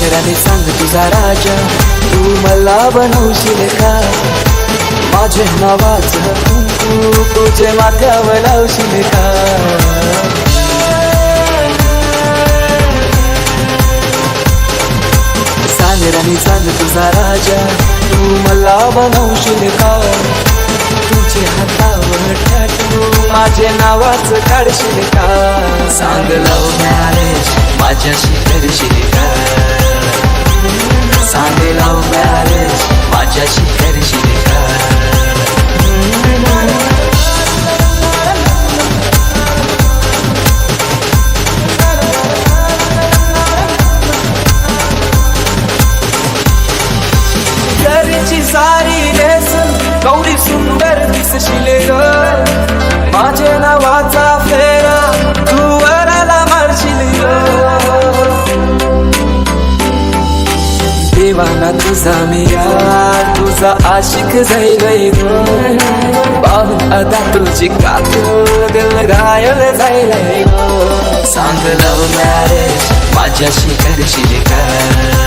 सांगराने सांग तुझा राजा, तू मला बनवशील का? माझ्या नावाचं कुंकू तुझे माथ्यावर लावशील का? सांगराने सांग तुझा राजा, तू मला बनवशील का? तुझे हातावर टॅटू माझे नावाचं काढशील का? सांग लव मॅरेज माझ्याशी करशील का? सांग लव मॅरेज माझ्याशी करशील का? घरची सारी नेसून कवडी सुंदर दिसशील ग, माझ्या नावाचा फेरा तू वराला मारशील ग. देवाना तुझा मी यार, तुझा आशिक जाईल ग, पाहून अदा तुझी काकू दिल घायल जाईल ग. सांग लव मॅरेज माझ्याशी करशील का?